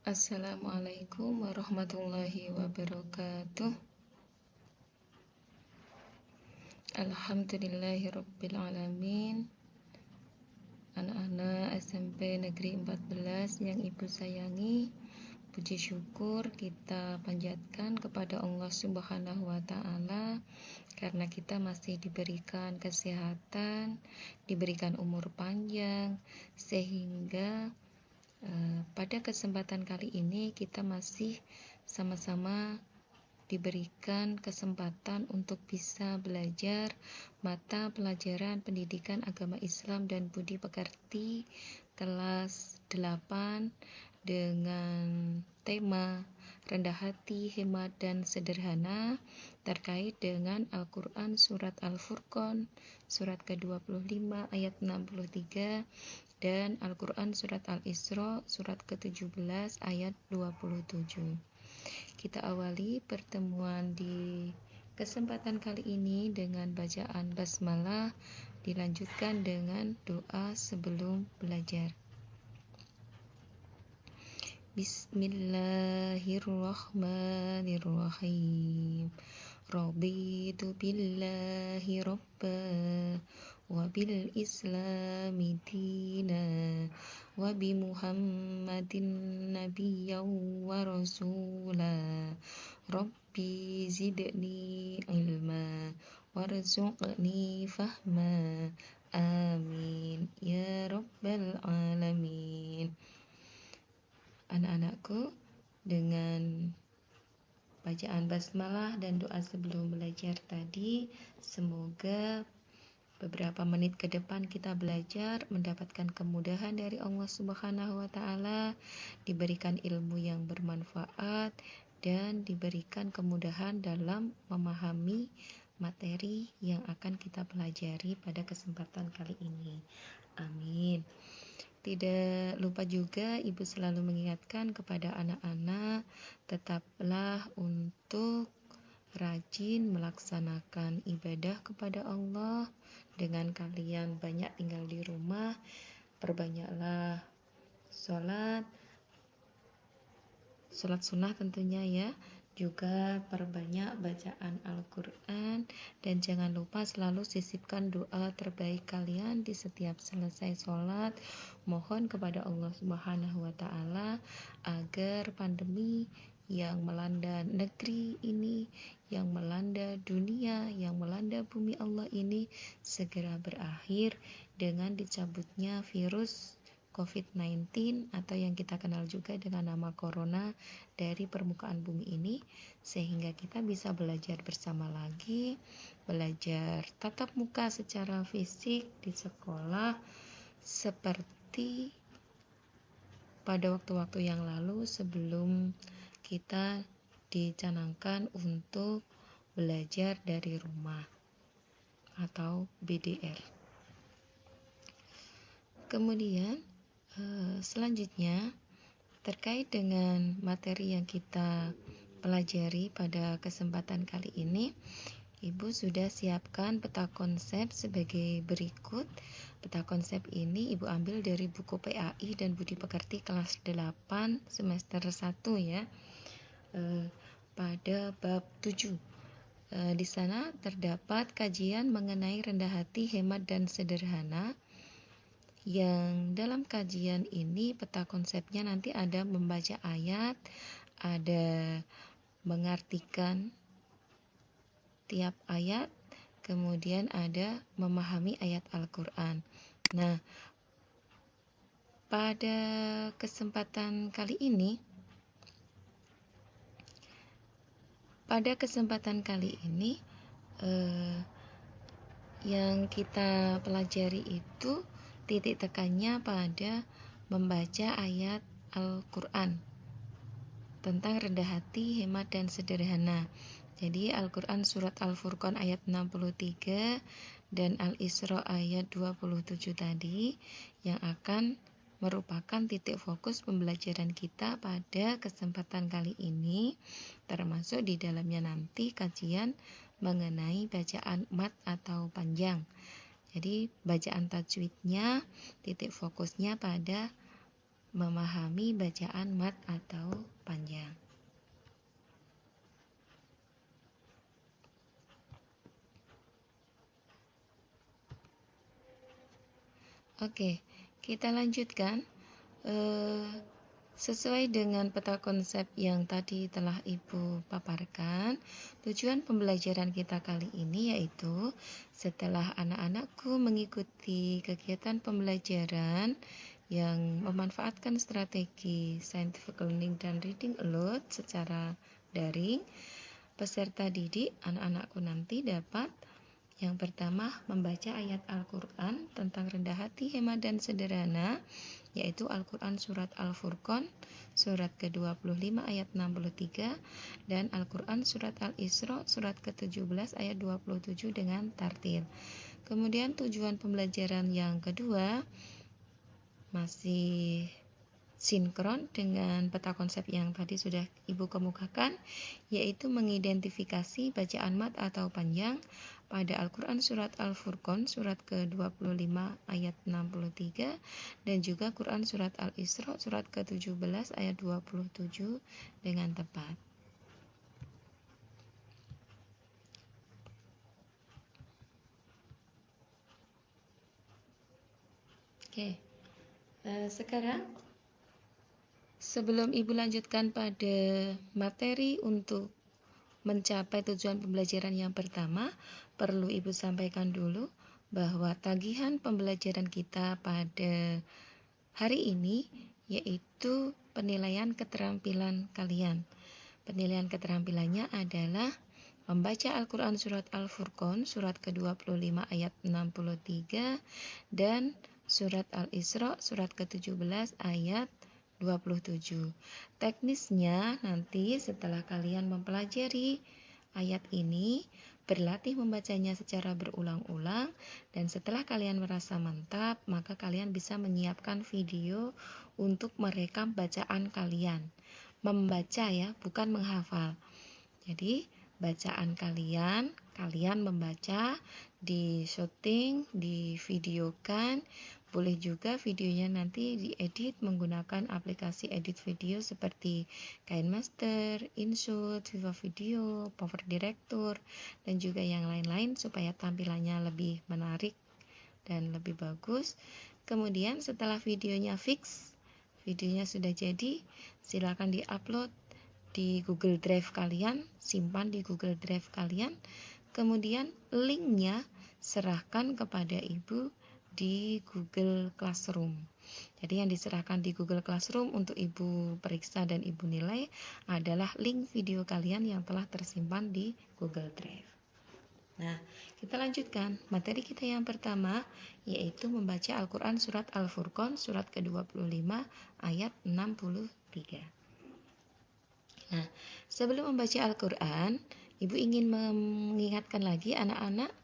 Assalamualaikum warahmatullahi wabarakatuh. Alhamdulillahirabbil alamin. Anak-anak SMP Negeri 14 yang Ibu sayangi, puji syukur kita panjatkan kepada Allah Subhanahu wa taala karena kita masih diberikan kesehatan, diberikan umur panjang, sehingga pada kesempatan kali ini kita masih sama-sama diberikan kesempatan untuk bisa belajar mata pelajaran pendidikan agama Islam dan budi pekerti kelas 8 dengan tema rendah hati, hemat, dan sederhana terkait dengan Al-Quran surat Al-Furqan surat ke-25 ayat 63 dan Al-Quran surat Al-Isra surat ke-17 ayat 27. Kita awali pertemuan di kesempatan kali ini dengan bacaan basmalah, dilanjutkan dengan doa sebelum belajar. Bismillahirrahmanirrahim. Raditu billahi rabba wa bil islami dina wa bi muhammadin nabiyyan wa rasula. Rabbi zidni ilma warzuqni fahma. Amin ya rabbal alamin. Anak-anakku, dengan bacaan basmalah dan doa sebelum belajar tadi, semoga beberapa menit ke depan kita belajar mendapatkan kemudahan dari Allah Subhanahu wa taala, diberikan ilmu yang bermanfaat dan diberikan kemudahan dalam memahami materi yang akan kita pelajari pada kesempatan kali ini. Amin. Tidak lupa juga Ibu selalu mengingatkan kepada anak-anak, tetaplah untuk rajin melaksanakan ibadah kepada Allah. Dengan kalian banyak tinggal di rumah, perbanyaklah sholat sunnah tentunya ya, juga perbanyak bacaan Al-Quran, dan jangan lupa selalu sisipkan doa terbaik kalian di setiap selesai sholat. Mohon kepada Allah Subhanahu wa taala agar pandemi yang melanda negeri ini, yang melanda dunia, yang melanda bumi Allah ini segera berakhir dengan dicabutnya virus COVID-19 atau yang kita kenal juga dengan nama Corona dari permukaan bumi ini, sehingga kita bisa belajar bersama lagi, belajar tatap muka secara fisik di sekolah seperti pada waktu-waktu yang lalu sebelum kita dicanangkan untuk belajar dari rumah atau BDR. Kemudian selanjutnya terkait dengan materi yang kita pelajari pada kesempatan kali ini, Ibu sudah siapkan peta konsep sebagai berikut. Peta konsep ini Ibu ambil dari buku PAI dan Budi Pekerti kelas 8 semester 1 ya, pada bab 7. Di sana terdapat kajian mengenai rendah hati, hemat, dan sederhana. Yang dalam kajian ini peta konsepnya nanti ada membaca ayat, ada mengartikan tiap ayat, kemudian ada memahami ayat Al-Quran. Nah, pada kesempatan kali ini yang kita pelajari itu titik tekannya pada membaca ayat Al-Quran tentang rendah hati, hemat, dan sederhana. Jadi Al-Quran surat Al-Furqan ayat 63 dan Al-Isra ayat 27 tadi yang akan merupakan titik fokus pembelajaran kita pada kesempatan kali ini, termasuk di dalamnya nanti kajian mengenai bacaan mat atau panjang. Jadi bacaan tajwidnya titik fokusnya pada memahami bacaan mat atau panjang. Oke, kita lanjutkan. Sesuai dengan peta konsep yang tadi telah Ibu paparkan, tujuan pembelajaran kita kali ini yaitu setelah anak-anakku mengikuti kegiatan pembelajaran yang memanfaatkan strategi scientific learning dan reading aloud secara daring, peserta didik anak-anakku nanti dapat yang pertama, membaca ayat Al-Quran tentang rendah hati, hemat, dan sederhana, yaitu Al-Quran Surat Al-Furqan, surat ke-25 ayat 63, dan Al-Quran Surat Al-Isra, surat ke-17 ayat 27 dengan tartil. Kemudian tujuan pembelajaran yang kedua, masih sinkron dengan peta konsep yang tadi sudah Ibu kemukakan, yaitu mengidentifikasi bacaan mat atau panjang pada Al-Quran Surat Al-Furqan surat ke-25 ayat 63 dan juga Quran Surat Al-Isra surat ke-17 ayat 27 dengan tepat. Oke, sekarang sebelum Ibu lanjutkan pada materi untuk mencapai tujuan pembelajaran yang pertama, perlu Ibu sampaikan dulu bahwa tagihan pembelajaran kita pada hari ini yaitu penilaian keterampilan kalian. Penilaian keterampilannya adalah membaca Al-Quran Surat Al-Furqan surat ke-25 ayat 63 dan Surat Al-Isra surat ke-17 ayat 27. Teknisnya nanti setelah kalian mempelajari ayat ini, berlatih membacanya secara berulang-ulang, dan setelah kalian merasa mantap, maka kalian bisa menyiapkan video untuk merekam bacaan kalian. Membaca ya, bukan menghafal. Jadi bacaan kalian membaca, di syuting, di videokan. Boleh juga videonya nanti diedit menggunakan aplikasi edit video seperti KineMaster, InShot, Viva Video, Power Director, dan juga yang lain-lain supaya tampilannya lebih menarik dan lebih bagus. Kemudian setelah videonya fix, videonya sudah jadi, silakan diupload di Google Drive kalian, simpan di Google Drive kalian. Kemudian linknya serahkan kepada Ibu di Google Classroom. Jadi yang diserahkan di Google Classroom untuk Ibu periksa dan Ibu nilai adalah link video kalian yang telah tersimpan di Google Drive. Nah, kita lanjutkan. Materi kita yang pertama yaitu membaca Al-Quran Surat Al-Furqan surat ke-25 ayat 63. Nah, sebelum membaca Al-Quran, Ibu ingin mengingatkan lagi anak-anak,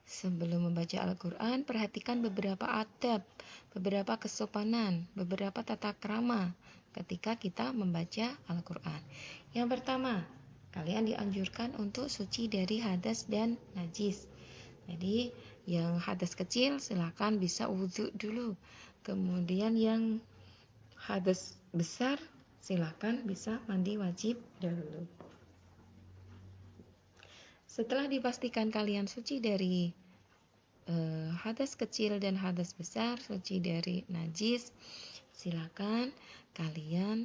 sebelum membaca Al-Quran, perhatikan beberapa adab, beberapa kesopanan, beberapa tata krama ketika kita membaca Al-Quran. Yang pertama, kalian dianjurkan untuk suci dari hadas dan najis. Jadi, yang hadas kecil silakan bisa wudhu dulu. Kemudian yang hadas besar silakan bisa mandi wajib dahulu. Setelah dipastikan kalian suci dari hadas kecil dan hadas besar, suci dari najis, silakan kalian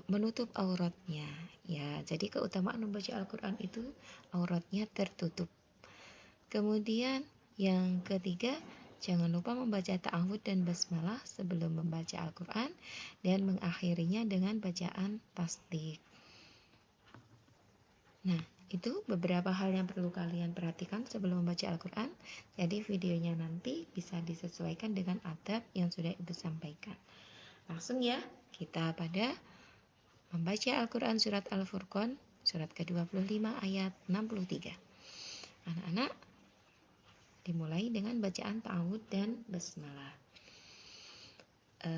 menutup auratnya. Ya, jadi keutamaan membaca Al-Quran itu auratnya tertutup. Kemudian yang ketiga, jangan lupa membaca ta'awud dan basmalah sebelum membaca Al-Quran dan mengakhirinya dengan bacaan tasdik. Nah, itu beberapa hal yang perlu kalian perhatikan sebelum membaca Al-Quran. Jadi videonya nanti bisa disesuaikan dengan adab yang sudah Ibu sampaikan. Langsung ya, kita pada membaca Al-Quran Surat Al-Furqan surat ke-25 ayat 63. Anak-anak, dimulai dengan bacaan ta'awud dan basmalah.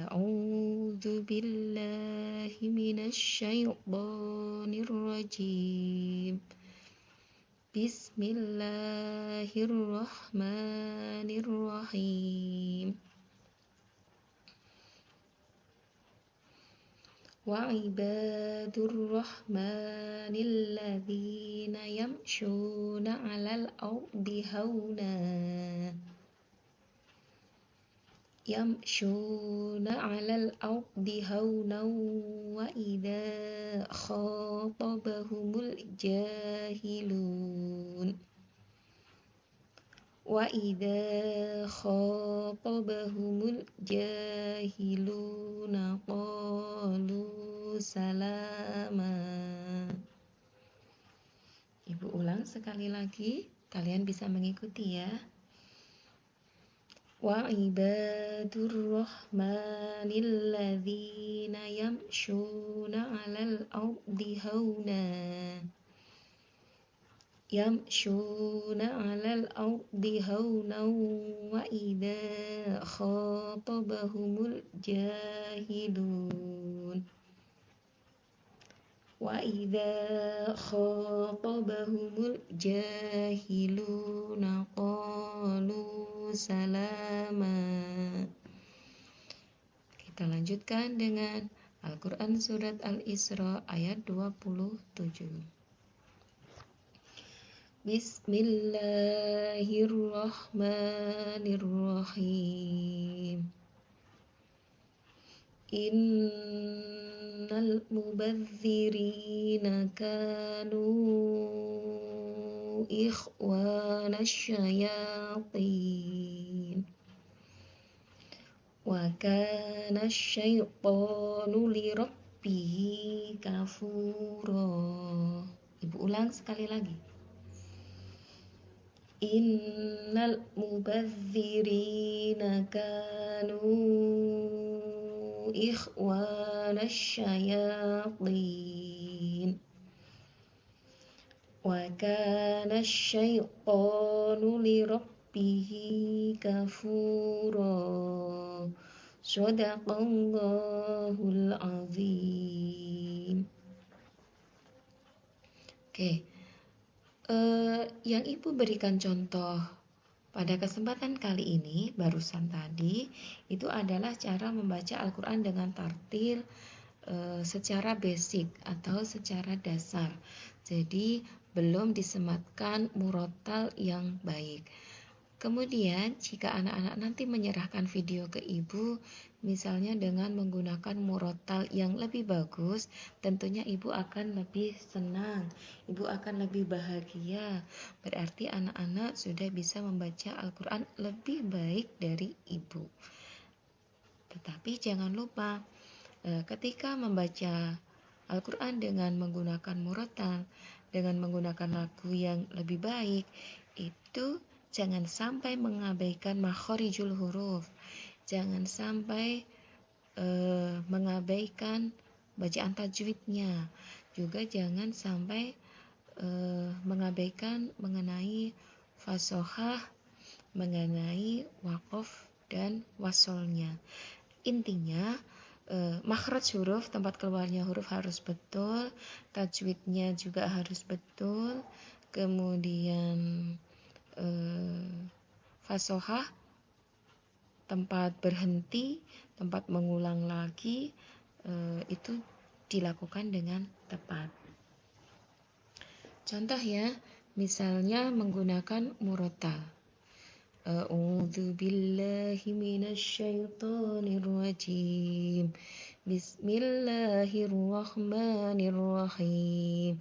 A'udzu billahi minasy syaithanir rajim. Bismillahirrahmanirrahim. وعباد الرحمن الذين يمشون على الأرض هونا وإذا خاطبهم الجاهلون قالوا سلاما. Ibu ulang sekali lagi, kalian bisa mengikuti ya. وعباد الرحمن الذين يمشون على الأرض هونا وإذا خاطبهم الجاهلون قالوا salama. Kita lanjutkan dengan Al-Quran Surat Al-Isra ayat 27. Bismillahirrahmanirrahim. Innal mubadzirina kanu ikhwana syayatin wa kana syaitanu lirabbihi kafura. Ibu ulang sekali lagi. Innal mubadzirina kanu ikhwana syayatin wa kana syaitanu lirabbihi kafura. Shadaqallahul azim. Oke, yang Ibu berikan contoh pada kesempatan kali ini, barusan tadi, itu adalah cara membaca Al-Quran dengan tartil secara basic atau secara dasar. Jadi belum disematkan murotal yang baik. Kemudian jika anak-anak nanti menyerahkan video ke Ibu, misalnya dengan menggunakan murotal yang lebih bagus, tentunya Ibu akan lebih senang, Ibu akan lebih bahagia. Berarti anak-anak sudah bisa membaca Al-Quran lebih baik dari Ibu. Tetapi jangan lupa, ketika membaca Al-Quran dengan menggunakan murotal, dengan menggunakan lagu yang lebih baik, itu jangan sampai mengabaikan makhorijul huruf, jangan sampai mengabaikan bacaan tajwidnya, juga jangan sampai mengabaikan mengenai fasohah, mengenai waqaf dan wasolnya. Intinya makhraj huruf, tempat keluarnya huruf harus betul, tajwidnya juga harus betul, kemudian fasohah, tempat berhenti, tempat mengulang lagi, itu dilakukan dengan tepat. Contoh ya, misalnya menggunakan murotal. A'udzu billahi minasy syaithanir rajim. Bismillahirrahmanirrahim.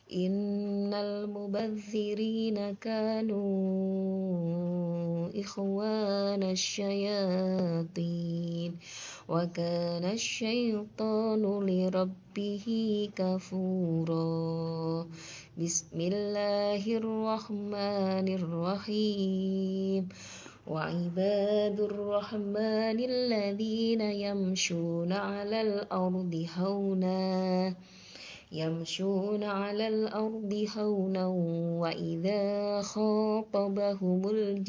Innal mubadzirina kanu ikhwana syayatin wa kana syaitanu lirabbihi kafura. Bismillahirrahmanirrahim. Wa ibadur rahmanil ladzina yamshuna 'alal ardi hauna wa idza khatabahumul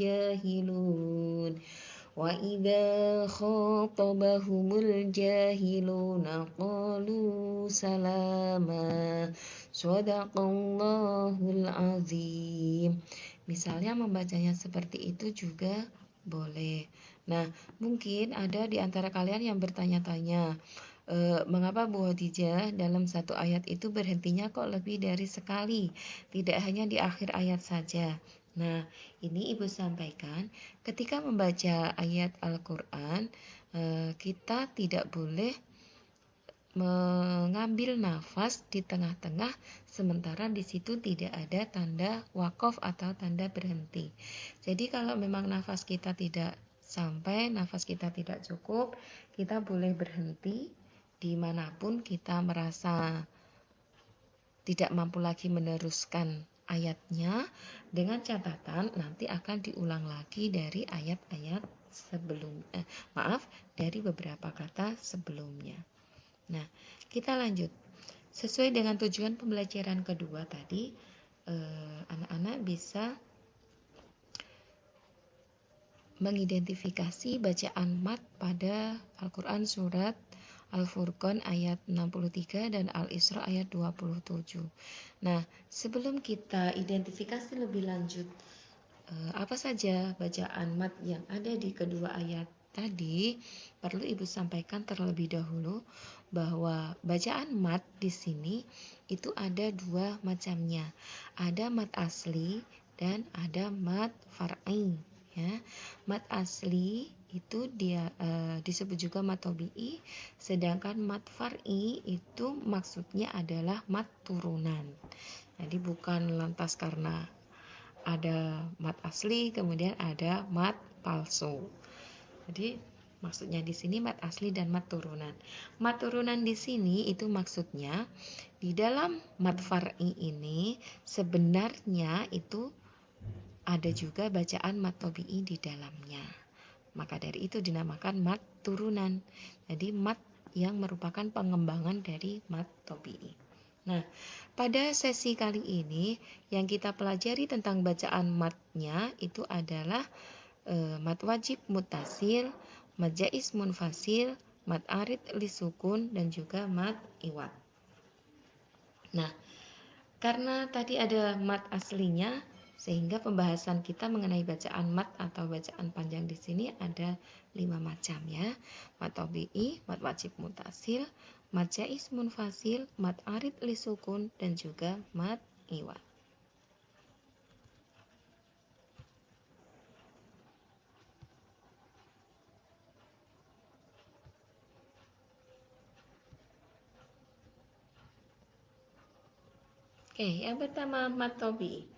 jahiluna qalu salama. Shadaqallahul azim. Misalnya membacanya seperti itu juga boleh. Nah, mungkin ada di antara kalian yang bertanya-tanya, mengapa Bu Khadijah dalam satu ayat itu berhentinya kok lebih dari sekali, tidak hanya di akhir ayat saja. Nah, ini Ibu sampaikan, ketika membaca ayat Al-Quran, kita tidak boleh mengambil nafas di tengah-tengah sementara di situ tidak ada tanda wakaf atau tanda berhenti. Jadi kalau memang nafas kita tidak sampai, nafas kita tidak cukup, kita boleh berhenti dimanapun kita merasa tidak mampu lagi meneruskan ayatnya, dengan catatan nanti akan diulang lagi dari ayat-ayat dari beberapa kata sebelumnya. Nah, kita lanjut. Sesuai dengan tujuan pembelajaran kedua tadi, anak-anak bisa mengidentifikasi bacaan mat pada Al-Quran surat Al-Furqan ayat 63 dan Al-Isra ayat 27. Nah, sebelum kita identifikasi lebih lanjut apa saja bacaan mat yang ada di kedua ayat tadi, perlu Ibu sampaikan terlebih dahulu bahwa bacaan mat di sini itu ada dua macamnya. Ada mat asli dan ada mat far'i, ya. Mat asli itu dia disebut juga mat tabi'i, sedangkan mat far'i itu maksudnya adalah mat turunan. Jadi bukan lantas karena ada mat asli kemudian ada mat palsu. Jadi maksudnya di sini mat asli dan mat turunan. Mat turunan di sini itu maksudnya di dalam mat far'i ini sebenarnya itu ada juga bacaan mat tabi'i di dalamnya. Maka dari itu dinamakan mat turunan. Jadi mat yang merupakan pengembangan dari mat tabi'i. Nah, pada sesi kali ini yang kita pelajari tentang bacaan matnya itu adalah mat wajib mutasil, mat jaiz munfasil, mat arid lisukun, dan juga mat iwad. Nah, karena tadi ada mat aslinya, sehingga pembahasan kita mengenai bacaan mat atau bacaan panjang di sini ada 5 macam, ya. Mat tabi'i, mat wajib mutasil, mat jaiz munfasil, mat arid lisukun, dan juga mat iwad. Oke, yang pertama mat tabi'i.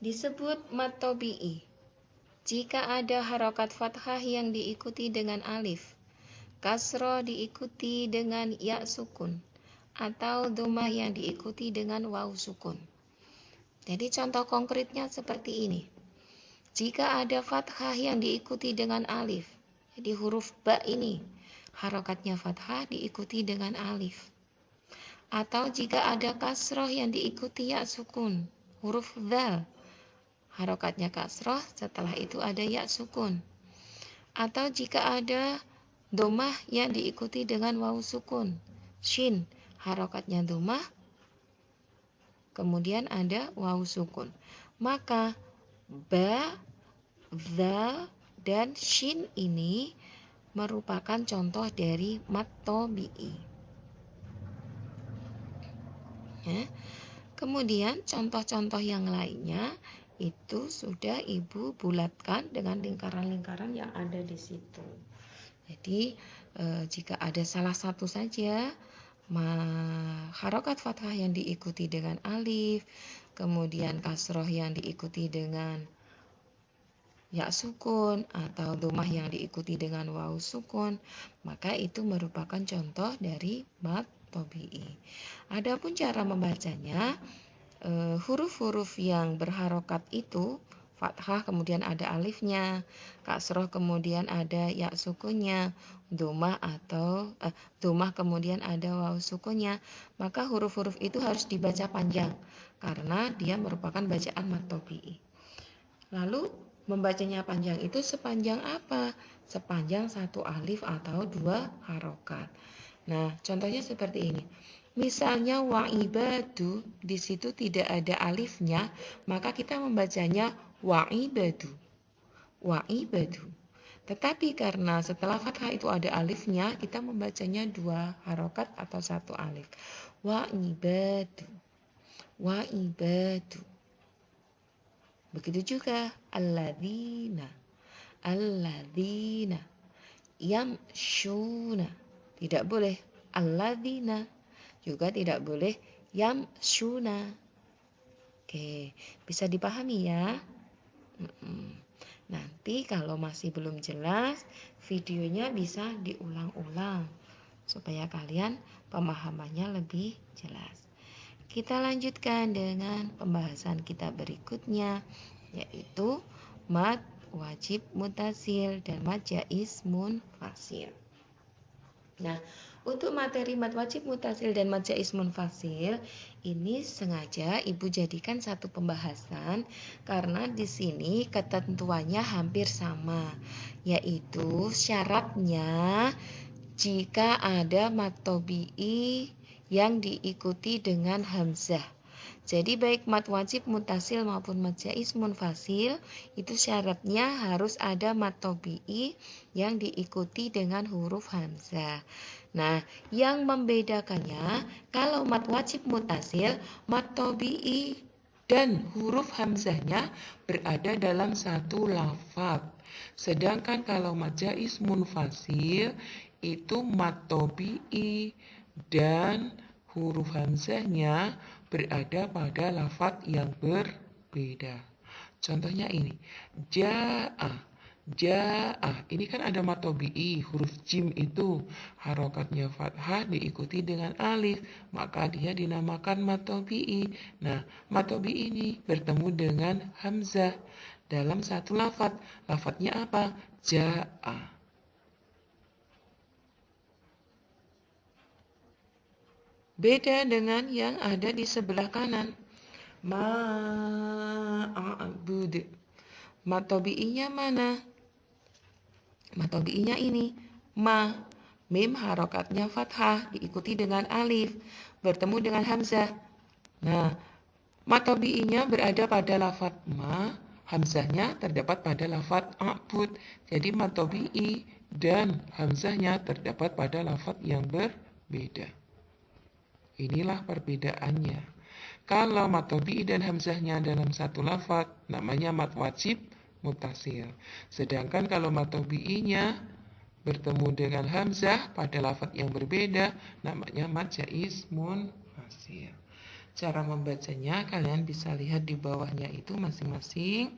Disebut mat tabi'i jika ada harokat fathah yang diikuti dengan alif, kasroh diikuti dengan ya sukun, atau dhammah yang diikuti dengan waw sukun. Jadi contoh konkretnya seperti ini. Jika ada fathah yang diikuti dengan alif, jadi huruf ba ini harokatnya fathah diikuti dengan alif. Atau jika ada kasroh yang diikuti ya sukun, huruf dzal, harokatnya kasroh, setelah itu ada ya sukun. Atau jika ada dhammah yang diikuti dengan waw sukun, shin, harokatnya dhammah, kemudian ada waw sukun. Maka ba, dzal, dan shin ini merupakan contoh dari mat tabi'i. Ya. Kemudian contoh-contoh yang lainnya itu sudah Ibu bulatkan dengan lingkaran-lingkaran yang ada di situ. Jadi jika ada salah satu saja harokat fathah yang diikuti dengan alif, kemudian kasroh yang diikuti dengan ya sukun, atau dhammah yang diikuti dengan waw sukun, maka itu merupakan contoh dari mat tabi'i. Adapun cara membacanya, huruf-huruf yang berharokat itu fathah kemudian ada alifnya, kasroh kemudian ada ya sukunnya, dhammah kemudian ada waw sukunnya, maka huruf-huruf itu harus dibaca panjang karena dia merupakan bacaan mat tabi'i. Lalu membacanya panjang itu sepanjang apa? Sepanjang satu alif atau dua harokat. Nah, contohnya seperti ini. Misalnya wa'ibadu, di situ tidak ada alifnya, maka kita membacanya wa'ibadu. Wa'ibadu. Tetapi karena setelah fathah itu ada alifnya, kita membacanya 2 harokat atau 1 alif. Wa ibadu. Wa ibadu. Begitu juga alladzina. Alladzina yamshuna. Tidak boleh alladzina. Juga tidak boleh yamshuna. Oke, bisa dipahami ya? Nanti kalau masih belum jelas, videonya bisa diulang-ulang supaya kalian pemahamannya lebih jelas. Kita lanjutkan dengan pembahasan kita berikutnya, yaitu mad wajib mutasil dan mad jaiz munfasil. Nah, untuk materi mad wajib mutasil dan mad jaiz munfasil ini sengaja Ibu jadikan satu pembahasan karena di sini ketentuannya hampir sama, yaitu syaratnya jika ada mad tabi'i yang diikuti dengan hamzah. Jadi baik mad wajib mutasil maupun mad jaiz munfasil itu syaratnya harus ada mad tabi'i yang diikuti dengan huruf hamzah. Nah, yang membedakannya kalau mad wajib mutasil, mad tabi'i dan huruf hamzahnya berada dalam satu lafaz. Sedangkan kalau mad jaiz munfasil itu mad tabi'i dan huruf hamzahnya berada pada lafaz yang berbeda. Contohnya ini, ja'a. Ja'a, ini kan ada mad tabi'i, huruf jim itu harokatnya fathah diikuti dengan alif, maka dia dinamakan mad tabi'i. Nah, mad tabi'i ini bertemu dengan hamzah dalam satu lafaz. Lafaznya apa? Ja'a. Beda dengan yang ada di sebelah kanan. Ma'abud. Mad tabi'inya mana? Mad tabi'inya ini. Ma. Mim harokatnya fathah diikuti dengan alif. Bertemu dengan hamzah. Nah, mad tabi'inya berada pada lafaz ma. Hamzahnya terdapat pada lafaz a'bud. Jadi mad tabi'i dan hamzahnya terdapat pada lafaz yang berbeda. Inilah perbedaannya. Kalau mad tabi'i dan hamzahnya dalam satu lafaz, namanya mad wajib mutasil. Sedangkan kalau mad tabi'inya bertemu dengan hamzah pada lafaz yang berbeda, namanya mad jaiz munfasil. Cara membacanya kalian bisa lihat di bawahnya itu masing-masing.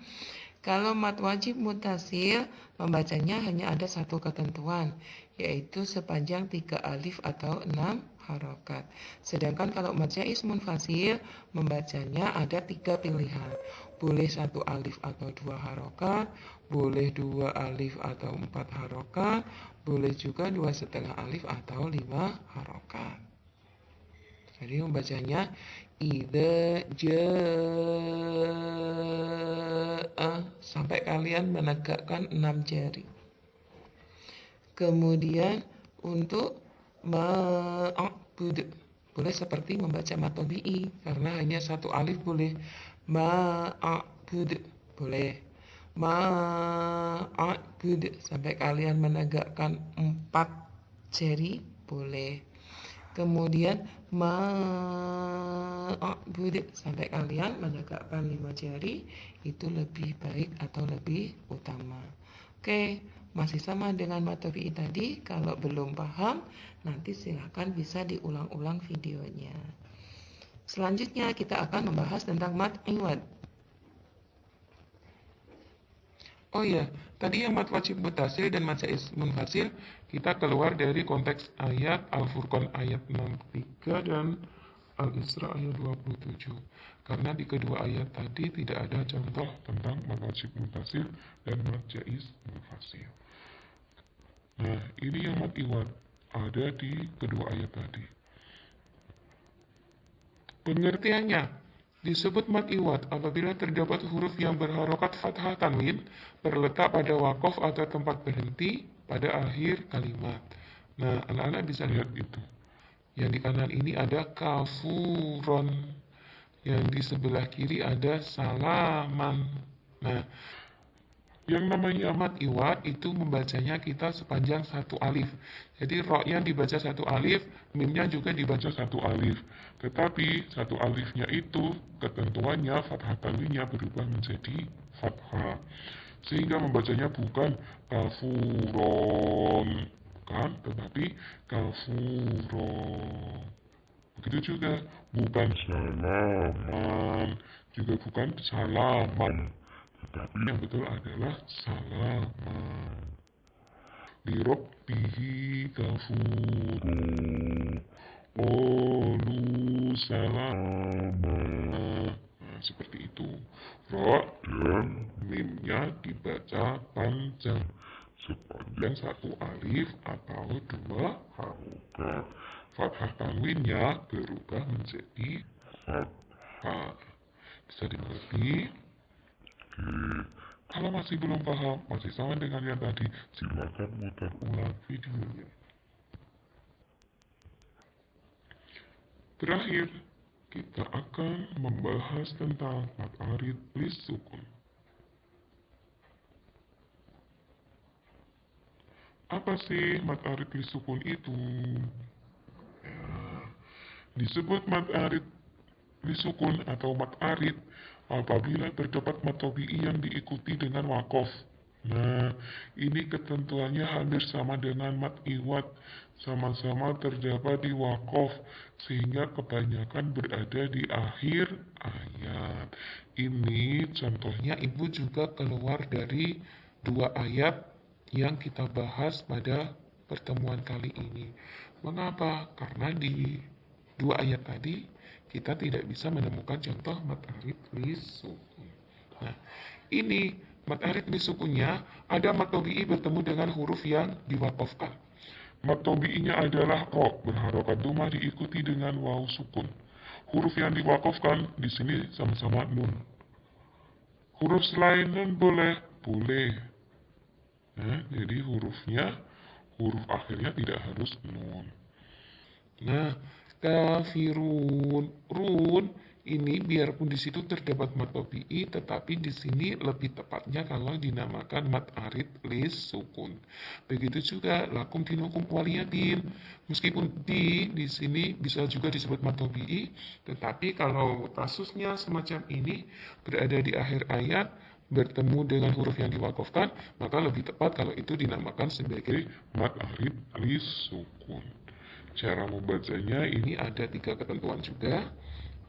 Kalau mad wajib mutasil, membacanya hanya ada satu ketentuan, yaitu sepanjang 3 alif atau 6 harokat. Sedangkan kalau mad jaiz munfasil, membacanya ada 3 pilihan. Boleh 1 alif atau 2 harokat, boleh 2 alif atau 4 harokat, boleh juga 2,5 alif atau 5 harokat. Jadi membacanya idza jaa sampai kalian menegakkan 6 jari. Kemudian untuk ma'bud boleh seperti membaca mad tabi'i karena hanya 1 alif boleh. Ma'bud boleh. Ma'bud sampai kalian menegakkan 4 jari boleh. Kemudian ma'bud sampai kalian menegakkan 5 jari itu lebih baik atau lebih utama. Oke, masih sama dengan mad tabi'i tadi. Kalau belum paham, nanti silahkan bisa diulang-ulang videonya. Selanjutnya kita akan membahas tentang mad iwad. Oh iya, tadi yang mad wajib mutasil dan mad jaiz munfasil kita keluar dari konteks ayat Al-Furqan ayat 63 dan Al-Isra ayat 27. Karena di kedua ayat tadi tidak ada contoh tentang mad wajib mutasil dan mad jaiz munfasil. Nah, ini yang mad iwad ada di kedua ayat tadi. Pengertiannya, disebut mad iwad apabila terdapat huruf yang berharokat fathah tanwin terletak pada wakof atau tempat berhenti pada akhir kalimat. Nah, anak-anak bisa lihat itu. Yang di kanan ini ada kafuron, yang di sebelah kiri ada salaman. Nah, Yang namanya mad iwad itu membacanya kita sepanjang satu alif. Jadi ro-nya dibaca satu alif, mimnya juga dibaca satu alif. Tetapi satu alifnya itu ketentuannya fathah tanwinnya berubah menjadi fathah. Sehingga membacanya bukan kafuron, kan? Tetapi kafuron. Begitu juga bukan salaman, juga bukan salaman, tetapi yang betul adalah salaman. Lirabbihi kafuru, qalu salama. Nah, seperti itu. Ro dan mimnya dibaca panjang sepanjang satu alif atau dua harokat. Fathah tanwinnya berubah menjadi fathah. Bisa dimengerti? Oke. Kalau masih belum paham, masih sama dengan yang tadi, silakan mutar ulang videonya. Terakhir, kita akan membahas tentang mad arid lis sukun. Apa sih mad arid lis sukun itu? Disebut mad arid lis sukun atau mad arid apabila terdapat mad tabi'i yang diikuti dengan wakof. Nah, ini ketentuannya hampir sama dengan mad iwad, sama-sama terdapat di wakof, sehingga kebanyakan berada di akhir ayat. Ini contohnya ibu juga keluar dari dua ayat yang kita bahas pada pertemuan kali ini. Mengapa? Karena di dua ayat tadi kita tidak bisa menemukan contoh mad arid lis sukun. Nah, ini mad arid lis sukunnya ada mad tabi'i bertemu dengan huruf yang diwakafkan. Mad tabi'inya adalah ro berharokat domah diikuti dengan waw sukun. Huruf yang diwakafkan di sini sama-sama nun. Huruf selain nun boleh? Boleh. Nah, jadi huruf akhirnya tidak harus nun. Nah, kafirun, run ini biarpun di situ terdapat mad tabi'i, tetapi di sini lebih tepatnya kalau dinamakan mad arid lis sukun. Begitu juga lakum dinukum waliyatin. Meskipun di sini bisa juga disebut mad tabi'i, tetapi kalau kasusnya semacam ini berada di akhir ayat bertemu dengan huruf yang diwakafkan, maka lebih tepat kalau itu dinamakan sebagai mad arid lis sukun. Cara membacanya ini ada tiga ketentuan juga.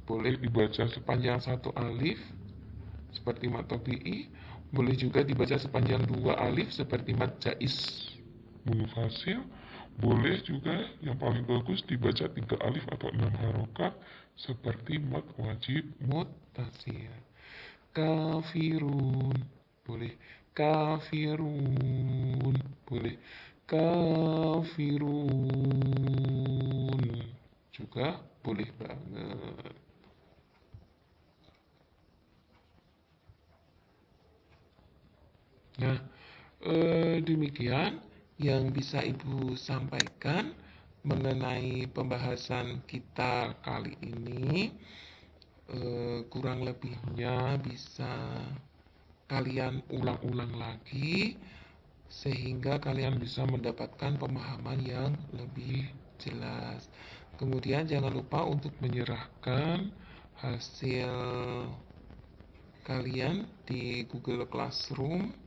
Boleh dibaca sepanjang satu alif seperti mad tabi'i, boleh juga dibaca sepanjang dua alif seperti mad jais munufasil, boleh juga yang paling bagus dibaca tiga alif atau enam harokat seperti mad wajib muttasil. Kafirun boleh, kafirun boleh, kafirun juga boleh banget. Nah, demikian yang bisa Ibu sampaikan mengenai pembahasan kita kali ini. Kurang lebihnya bisa kalian ulang-ulang lagi sehingga kalian bisa mendapatkan pemahaman yang lebih jelas. Kemudian jangan lupa untuk menyerahkan hasil kalian di Google Classroom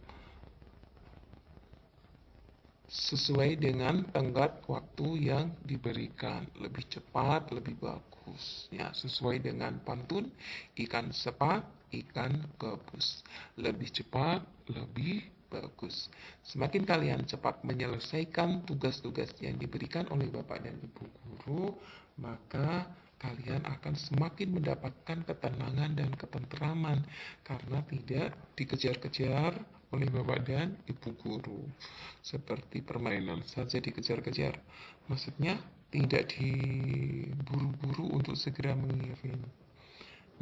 sesuai dengan tenggat waktu yang diberikan, lebih cepat, lebih bagus. Ya, sesuai dengan pantun, ikan sepat, ikan gabus. Lebih cepat, lebih bagus. Semakin kalian cepat menyelesaikan tugas-tugas yang diberikan oleh Bapak dan Ibu guru, maka kalian akan semakin mendapatkan ketenangan dan ketenteraman karena tidak dikejar-kejar oleh Bapak dan Ibu guru. Seperti permainan saja dikejar-kejar. Maksudnya tidak diburu-buru untuk segera mengirim.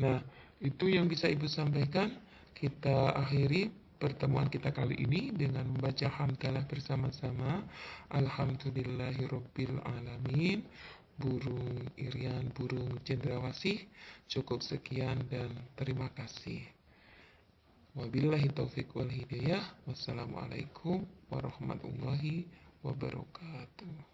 Nah, itu yang bisa Ibu sampaikan. Kita akhiri pertemuan kita kali ini dengan membaca hamdalah bersama-sama. Alhamdulillahirabbil alamin. Burung Irian, burung cendrawasih. Cukup sekian dan terima kasih. Wabillahi taufiq wal hidayah. Wassalamualaikum warahmatullahi wabarakatuh.